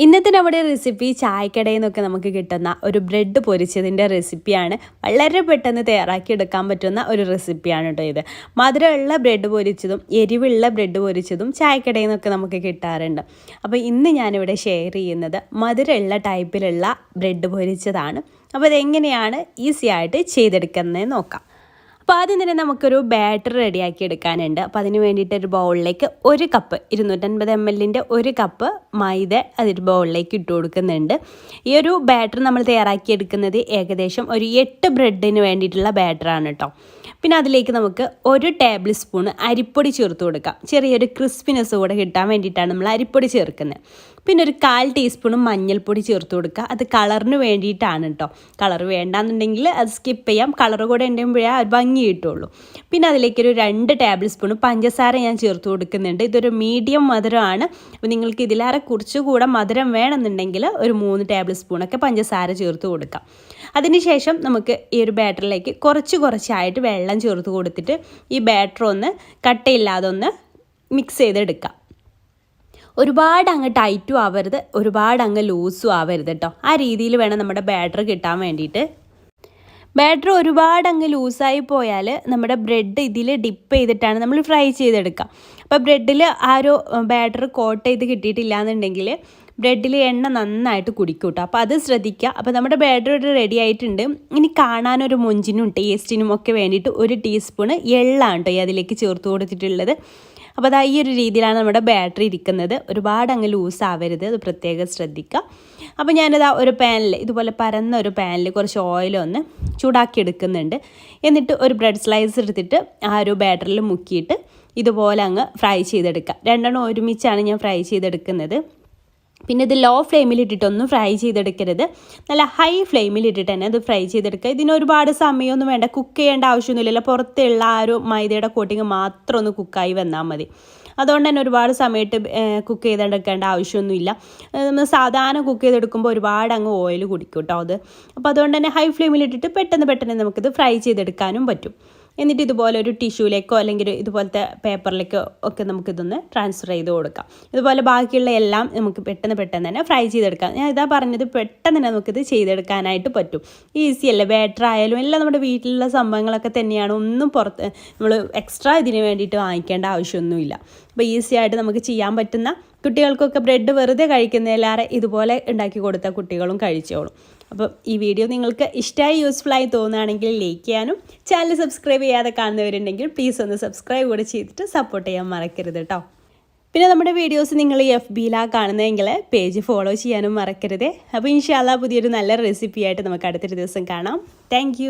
ഇന്നത്തെ നമ്മുടെ റെസിപ്പി ചായക്കടയിൽ നിന്നൊക്കെ നമുക്ക് കിട്ടുന്ന ഒരു ബ്രെഡ് പൊരിച്ചതിൻ്റെ റെസിപ്പിയാണ്. വളരെ പെട്ടെന്ന് തയ്യാറാക്കി എടുക്കാൻ പറ്റുന്ന ഒരു റെസിപ്പിയാണ് കേട്ടോ ഇത്. മധുരമുള്ള ബ്രെഡ് പൊരിച്ചതും എരിവുള്ള ബ്രെഡ് പൊരിച്ചതും ചായക്കടയിൽ നിന്നൊക്കെ നമുക്ക് കിട്ടാറുണ്ട്. അപ്പോൾ ഇന്ന് ഞാനിവിടെ ഷെയർ ചെയ്യുന്നത് മധുരമുള്ള ടൈപ്പിലുള്ള ബ്രെഡ് പൊരിച്ചതാണ്. അപ്പോൾ ഇതെങ്ങനെയാണ് ഈസി ആയിട്ട് ചെയ്തെടുക്കുന്നത് നോക്കാം. അപ്പോൾ ആദ്യം തന്നെ നമുക്കൊരു ബാറ്റർ റെഡിയാക്കി എടുക്കാനുണ്ട്. അപ്പോൾ അതിന് വേണ്ടിയിട്ട് ഒരു ബൗളിലേക്ക് 1 കപ്പ് 250 ml ഒരു കപ്പ് മൈദ അതൊരു ബൗളിലേക്ക് ഇട്ട് കൊടുക്കുന്നുണ്ട്. ഈ ഒരു ബാറ്റർ നമ്മൾ തയ്യാറാക്കി എടുക്കുന്നത് ഏകദേശം ഒരു 8 ബ്രെഡിന് വേണ്ടിയിട്ടുള്ള ബാറ്ററാണ് കേട്ടോ. പിന്നെ അതിലേക്ക് നമുക്ക് 1 ടേബിൾ സ്പൂൺ അരിപ്പൊടി ചേർത്ത് കൊടുക്കാം. ചെറിയൊരു ക്രിസ്പിനെസ് കൂടെ കിട്ടാൻ വേണ്ടിയിട്ടാണ് നമ്മൾ അരിപ്പൊടി ചേർക്കുന്നത്. പിന്നെ ഒരു 1/4 ടീസ്പൂൺ മഞ്ഞൾപ്പൊടി ചേർത്ത് കൊടുക്കുക. അത് കളറിന് വേണ്ടിയിട്ടാണ് കേട്ടോ. കളർ വേണ്ടാന്നുണ്ടെങ്കിൽ അത് സ്കിപ്പ് ചെയ്യാം. കളർ കൂടെ ഉണ്ടെങ്കിലേ അത് ഭംഗി കിട്ടുള്ളൂ. പിന്നെ അതിലേക്കൊരു 2 ടേബിൾ സ്പൂൺ പഞ്ചസാര ഞാൻ ചേർത്ത് കൊടുക്കുന്നുണ്ട്. ഇതൊരു മീഡിയം മധുരമാണ്. അപ്പോൾ നിങ്ങൾക്ക് ഇതിലേറെ കുറച്ചുകൂടെ മധുരം വേണമെന്നുണ്ടെങ്കിൽ ഒരു 3 ടേബിൾ സ്പൂണൊക്കെ പഞ്ചസാര ചേർത്ത് കൊടുക്കാം. അതിനുശേഷം നമുക്ക് ഈ ഒരു ബാറ്ററിലേക്ക് കുറച്ചായിട്ട് വെള്ളം ചേർത്ത് കൊടുത്തിട്ട് ഈ ബാറ്റർ ഒന്ന് കട്ടയില്ലാതെ ഒന്ന് മിക്സ് ചെയ്തെടുക്കാം. ഒരുപാട് അങ്ങ് ടൈറ്റും ആവരുത്, ഒരുപാട് അങ്ങ് ലൂസും ആവരുത് കേട്ടോ. ആ രീതിയിൽ വേണം നമ്മുടെ ബാറ്റർ കിട്ടാൻ വേണ്ടിയിട്ട്. ബാറ്റർ ഒരുപാട് അങ്ങ് ലൂസായി പോയാൽ നമ്മുടെ ബ്രെഡ് ഇതിൽ ഡിപ്പ് ചെയ്തിട്ടാണ് നമ്മൾ ഫ്രൈ ചെയ്തെടുക്കുക. അപ്പോൾ ബ്രെഡിൽ ആ ഒരു ബാറ്റർ കോട്ട് ചെയ്ത് കിട്ടിയിട്ടില്ല എന്നുണ്ടെങ്കിൽ ബ്രെഡിൽ എണ്ണ നന്നായിട്ട് കുടിക്കും കേട്ടോ. അപ്പോൾ അത് ശ്രദ്ധിക്കുക. അപ്പോൾ നമ്മുടെ ബാറ്റർ റെഡി ആയിട്ടുണ്ട്. ഇനി കാണാനൊരു മൊഞ്ചിനും ടേസ്റ്റിനും ഒക്കെ വേണ്ടിയിട്ട് 1 ടീസ്പൂൺ എള്ളാണ് കേട്ടോ അതിലേക്ക് ചേർത്ത് കൊടുത്തിട്ടുള്ളത്. അപ്പോൾ അതാ ഈ ഒരു രീതിയിലാണ് നമ്മുടെ ബാറ്ററി ഇരിക്കുന്നത്. ഒരുപാട് അങ്ങ് ലൂസ് ആവരുത്, അത് പ്രത്യേകം ശ്രദ്ധിക്കുക. അപ്പോൾ ഞാനിതാ ഒരു പാനിൽ ഇതുപോലെ പരന്ന ഒരു പാനിൽ കുറച്ച് ഓയിലൊന്ന് ചൂടാക്കി എടുക്കുന്നുണ്ട്. എന്നിട്ട് ഒരു ബ്രെഡ് സ്ലൈസ് എടുത്തിട്ട് ആ ഒരു ബാറ്ററിൽ മുക്കിയിട്ട് ഇതുപോലെ അങ്ങ് ഫ്രൈ ചെയ്തെടുക്കുക. 2 ഒരുമിച്ചാണ് ഞാൻ ഫ്രൈ ചെയ്തെടുക്കുന്നത്. പിന്നെ ഇത് ലോ ഫ്ലെയിമിലിട്ടിട്ടൊന്നും ഫ്രൈ ചെയ്തെടുക്കരുത്, നല്ല ഹൈ ഫ്ലെയിമിലിട്ടിട്ട് തന്നെ അത് ഫ്രൈ ചെയ്തെടുക്കുക. ഇതിന് ഒരുപാട് സമയമൊന്നും വേണ്ട, കുക്ക് ചെയ്യേണ്ട ആവശ്യമൊന്നുമില്ല. പുറത്തുള്ള ആ ഒരു മൈദയുടെ കോട്ടിങ് മാത്രം ഒന്ന് കുക്കായി വന്നാൽ മതി. അതുകൊണ്ട് തന്നെ ഒരുപാട് സമയത്ത് കുക്ക് ചെയ്തെടുക്കേണ്ട ആവശ്യമൊന്നുമില്ല. നമ്മൾ സാധാരണ കുക്ക് ചെയ്തെടുക്കുമ്പോൾ ഒരുപാട് അങ്ങ് ഓയിൽ കുടിക്കും കേട്ടോ അത്. അപ്പോൾ അതുകൊണ്ട് തന്നെ ഹൈ ഫ്ലെയിമിലിട്ടിട്ട് പെട്ടെന്ന് നമുക്കിത് ഫ്രൈ ചെയ്തെടുക്കാനും പറ്റും. എന്നിട്ട് ഇതുപോലെ ഒരു ടിഷ്യൂലേക്കോ അല്ലെങ്കിൽ ഇതുപോലത്തെ പേപ്പറിലേക്കോ ഒക്കെ നമുക്കിതൊന്ന് ട്രാൻസ്ഫർ ചെയ്ത് കൊടുക്കാം. ഇതുപോലെ ബാക്കിയുള്ള എല്ലാം നമുക്ക് പെട്ടെന്ന് തന്നെ ഫ്രൈ ചെയ്തെടുക്കാം. ഞാൻ ഇതാ പറഞ്ഞത്, പെട്ടെന്ന് തന്നെ നമുക്കിത് ചെയ്തെടുക്കാനായിട്ട് പറ്റും. ഈസി അല്ലേ, ബാറ്റർ ആയാലും എല്ലാം നമ്മുടെ വീട്ടിലുള്ള സംഭവങ്ങളൊക്കെ തന്നെയാണ്. ഒന്നും പുറത്ത് നമ്മൾ എക്സ്ട്രാ ഇതിന് വേണ്ടിയിട്ട് വാങ്ങിക്കേണ്ട ആവശ്യമൊന്നുമില്ല. അപ്പോൾ ഈസി ആയിട്ട് നമുക്ക് ചെയ്യാൻ പറ്റുന്ന, കുട്ടികൾക്കൊക്കെ ബ്രെഡ് വെറുതെ കഴിക്കുന്നതിലേറെ ഇതുപോലെ ഉണ്ടാക്കി കൊടുത്താൽ കുട്ടികളും കഴിച്ചോളും. അപ്പോൾ ഈ വീഡിയോ നിങ്ങൾക്ക് ഇഷ്ടമായി യൂസ്ഫുള്ളായി തോന്നുകയാണെങ്കിൽ ലൈക്ക് ചെയ്യാനും, ചാനൽ സബ്സ്ക്രൈബ് ചെയ്യാതെ കാണുന്നവരുണ്ടെങ്കിൽ പ്ലീസ് ഒന്ന് സബ്സ്ക്രൈബ് കൂടെ ചെയ്തിട്ട് സപ്പോർട്ട് ചെയ്യാൻ മറക്കരുത് കേട്ടോ. പിന്നെ നമ്മുടെ വീഡിയോസ് നിങ്ങൾ FBയിലാണ് കാണുന്നതെങ്കിൽ പേജ് ഫോളോ ചെയ്യാനും മറക്കരുത്. അപ്പോൾ ഇൻഷാല്ലാ പുതിയൊരു നല്ല റെസിപ്പി ആയിട്ട് നമുക്ക് അടുത്തൊരു ദിവസം കാണാം. താങ്ക്